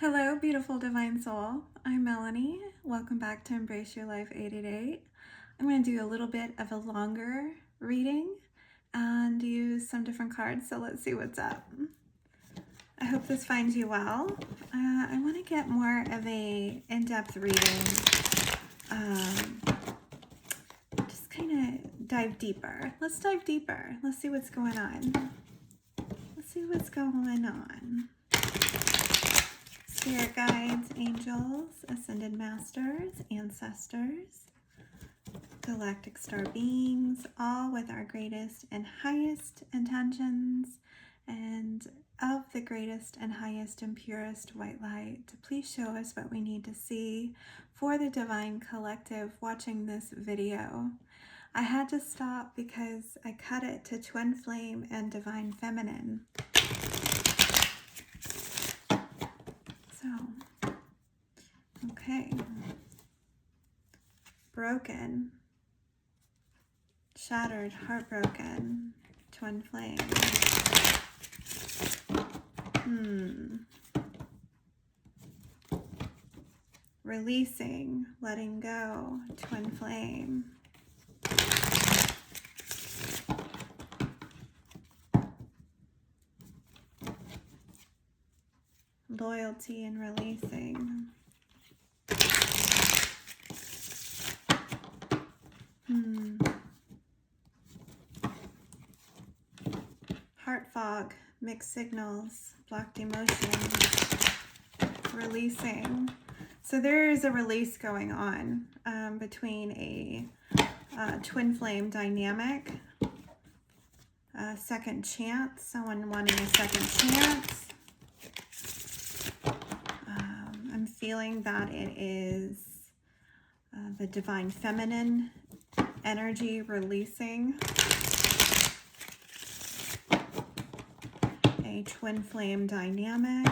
Hello, beautiful divine soul. I'm Melanie. Welcome back to Embrace Your Life 888. I'm going to do a little bit of a longer reading and use some different cards, so let's see what's up. I hope this finds you well. I want to get more of a in-depth reading. Just kind of dive deeper. Let's dive deeper. Let's see what's going on. Let's see what's going on. Spirit guides, angels, ascended masters, ancestors, galactic star beings, all with our greatest and highest intentions and of the greatest and highest and purest white light to please show us what we need to see for the divine collective watching this video. I had to stop because I cut it to twin flame and divine feminine. So, okay. Broken, shattered, heartbroken, twin flame. Releasing, letting go, twin flame. Loyalty and releasing. Heart fog, mixed signals, blocked emotions, releasing. So there is a release going on between a twin flame dynamic, a second chance, someone wanting a second chance. I'm feeling that it is the divine feminine energy releasing a twin flame dynamic.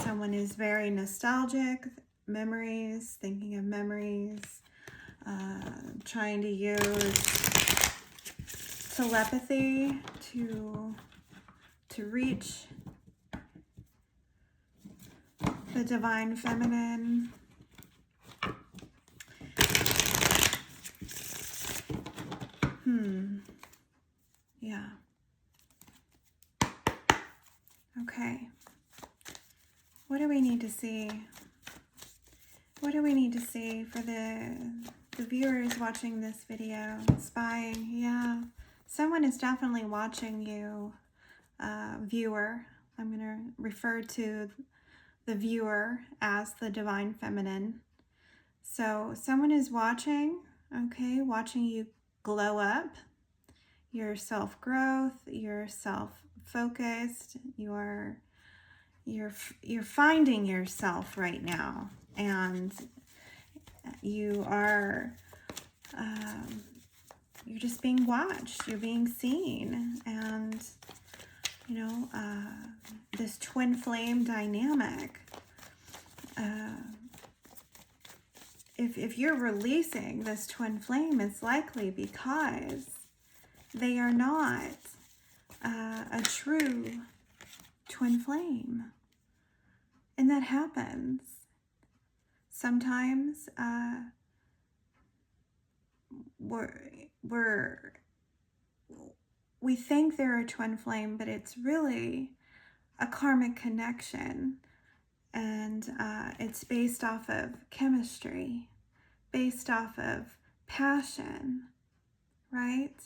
Someone is very nostalgic, memories, thinking of memories, trying to use telepathy to reach the divine feminine. Yeah. Okay. What do we need to see? What do we need to see for the viewers watching this video? Spying, yeah. Someone is definitely watching you, viewer. I'm going to refer to the viewer as the divine feminine. So someone is watching, okay, watching you glow up, your self-growth, your self-focused, you're finding yourself right now, and you are you're just being watched, you're being seen, and you know, this twin flame dynamic, if you're releasing this twin flame, it's likely because they are not a true twin flame. And that happens. Sometimes we think they're a twin flame, but it's really a karmic connection. And it's based off of chemistry, based off of passion, right?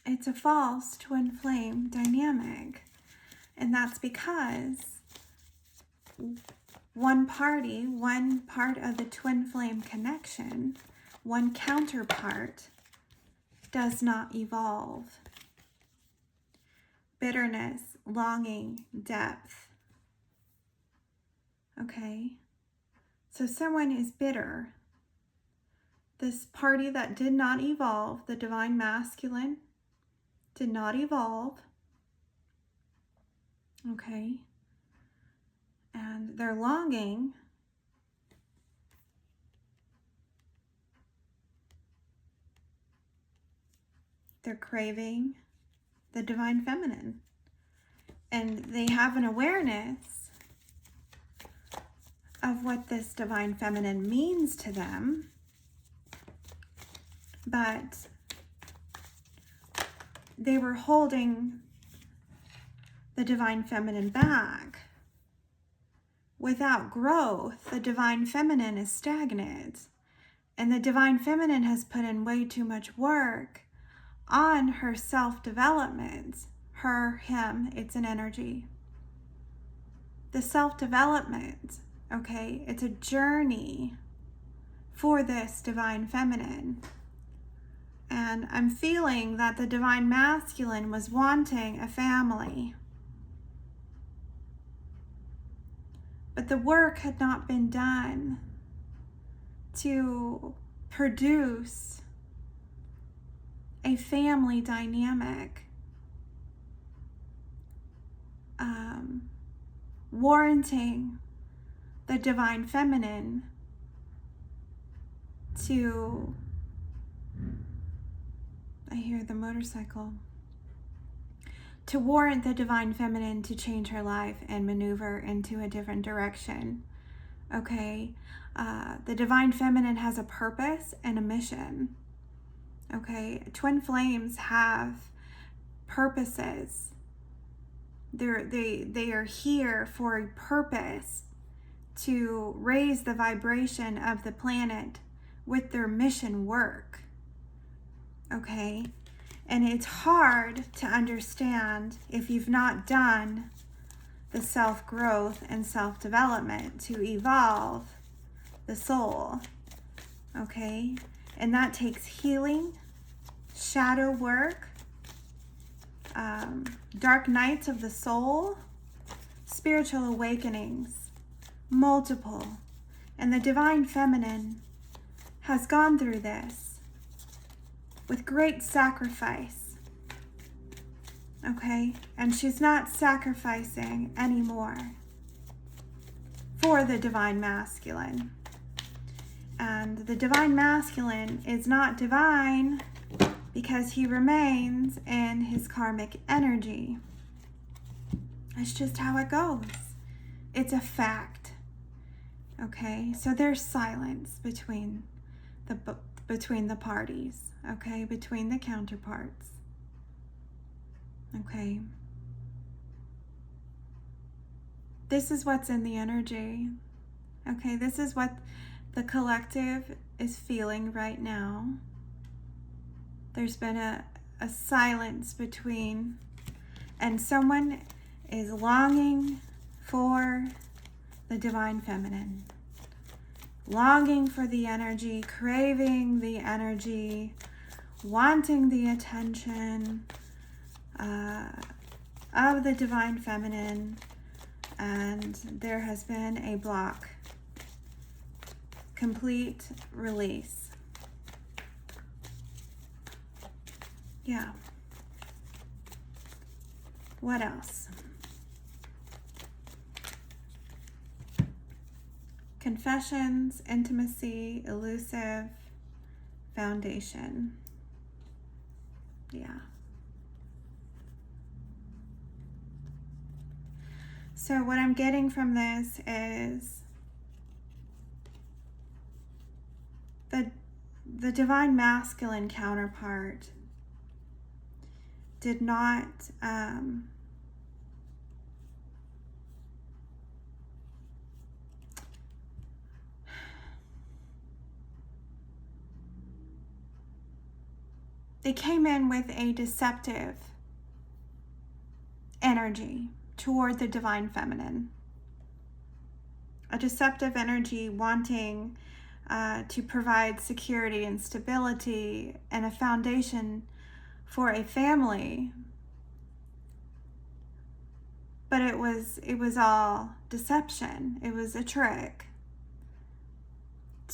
It's a false twin flame dynamic. And that's because one part of the twin flame connection, one counterpart does not evolve. Bitterness, longing, depth. Okay? So someone is bitter. This party that did not evolve, the divine masculine, did not evolve. Okay? And they're longing they're craving the divine feminine. And they have an awareness of what this divine feminine means to them. But they were holding the divine feminine back. Without growth, the divine feminine is stagnant. And the divine feminine has put in way too much work on her self-development. Her, him, it's an energy. The self-development, okay, it's a journey for this divine feminine. And I'm feeling that the divine masculine was wanting a family. But the work had not been done to produce a family dynamic, warranting the divine feminine to, I hear the motorcycle, to warrant the divine feminine to change her life and maneuver into a different direction. Okay, the divine feminine has a purpose and a mission. Okay, twin flames have purposes. They are here for a purpose, to raise the vibration of the planet with their mission work. Okay, and it's hard to understand if you've not done the self-growth and self-development to evolve the soul. Okay, and that takes healing, shadow work, dark nights of the soul, spiritual awakenings, multiple. And the divine feminine has gone through this with great sacrifice. Okay, and she's not sacrificing anymore for the divine masculine. And the divine masculine is not divine because he remains in his karmic energy. That's just how it goes. It's a fact. Okay, so there's silence between the parties. Okay, between the counterparts. Okay. This is what's in the energy. Okay, this is what the collective is feeling right now. There's been a silence between, and someone is longing for the divine feminine, longing for the energy, craving the energy, wanting the attention of the divine feminine, and there has been a block. Complete release. Yeah. What else? Confessions, intimacy, elusive, foundation. Yeah. So what I'm getting from this is the divine masculine counterpart did not they came in with a deceptive energy toward the divine feminine. A deceptive energy wanting to provide security and stability and a foundation for a family. But it was all deception. It was a trick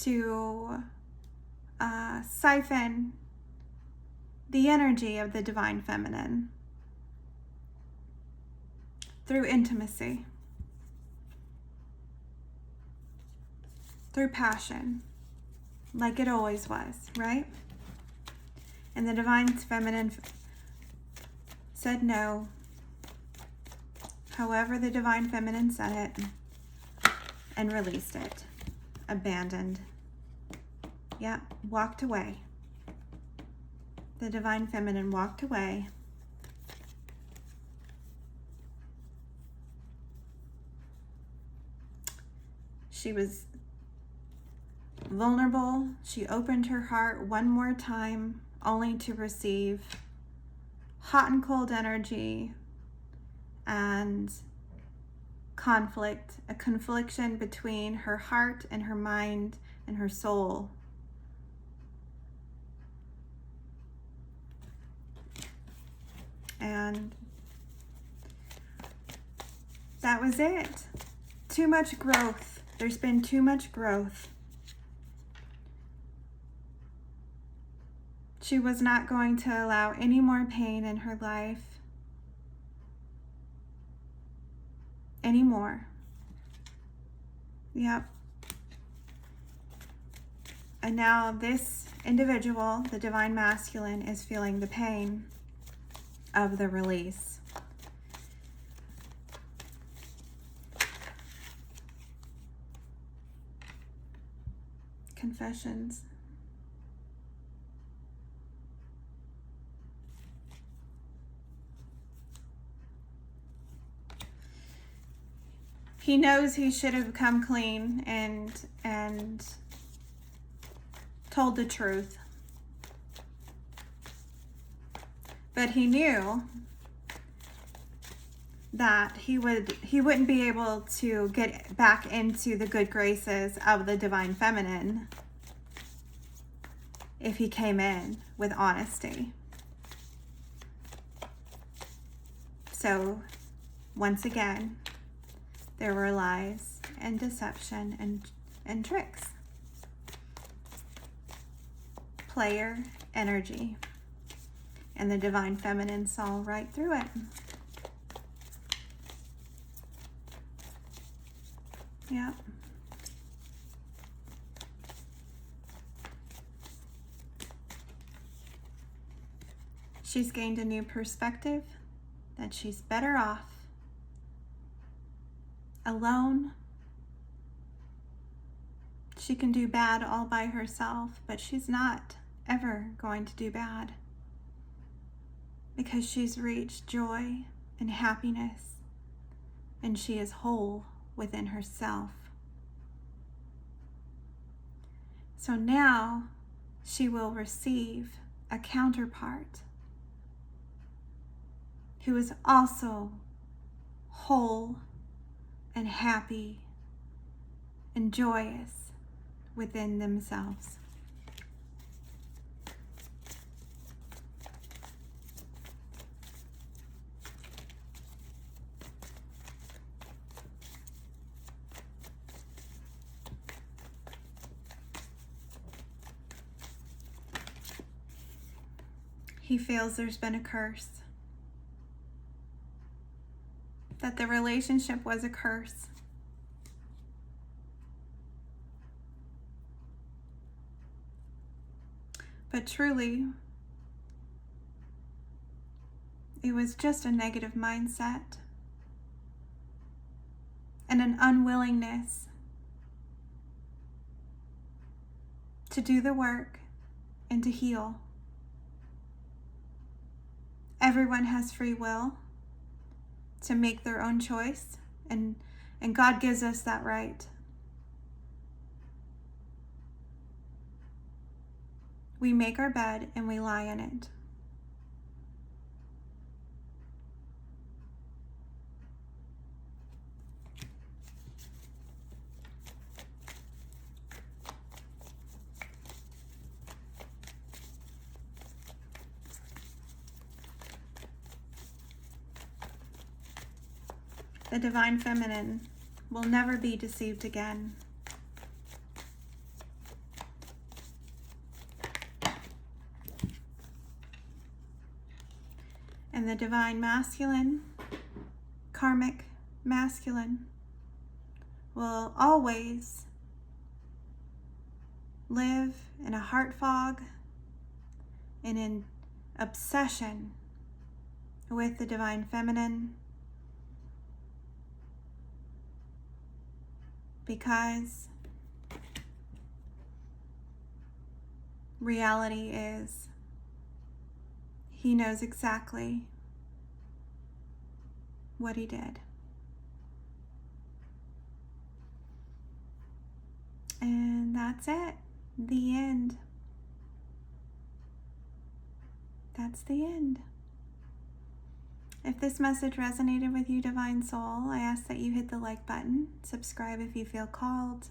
to siphon the energy of the divine feminine through intimacy, through passion, like it always was, right? And the divine feminine said no. However, the divine feminine said it and released it. Abandoned. Yeah, walked away. The divine feminine walked away. She was vulnerable. She opened her heart one more time, only to receive hot and cold energy and conflict, a confliction between her heart and her mind and her soul. And that was it. Too much growth. There's been too much growth. She was not going to allow any more pain in her life anymore. Yep. And now this individual, the divine masculine, is feeling the pain of the release. Confessions. He knows he should have come clean and told the truth. But he knew that he wouldn't be able to get back into the good graces of the divine feminine if he came in with honesty. So once again, there were lies and deception and tricks. Player energy. And the divine feminine saw right through it. Yeah. She's gained a new perspective that she's better off alone. She can do bad all by herself, but she's not ever going to do bad because she's reached joy and happiness and she is whole within herself. So now she will receive a counterpart who is also whole and happy and joyous within themselves. He feels there's been a curse, that the relationship was a curse. But truly, it was just a negative mindset and an unwillingness to do the work and to heal. Everyone has free will to make their own choice, and God gives us that right. We make our bed and we lie in it. The divine feminine will never be deceived again. And the divine masculine, karmic masculine, will always live in a heart fog in an obsession with the divine feminine, because reality is he knows exactly what he did. And that's it. The end. That's the end. If this message resonated with you, Divine Soul, I ask that you hit the like button, subscribe if you feel called,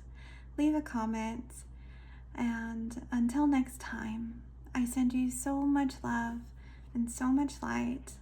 leave a comment, and until next time, I send you so much love and so much light.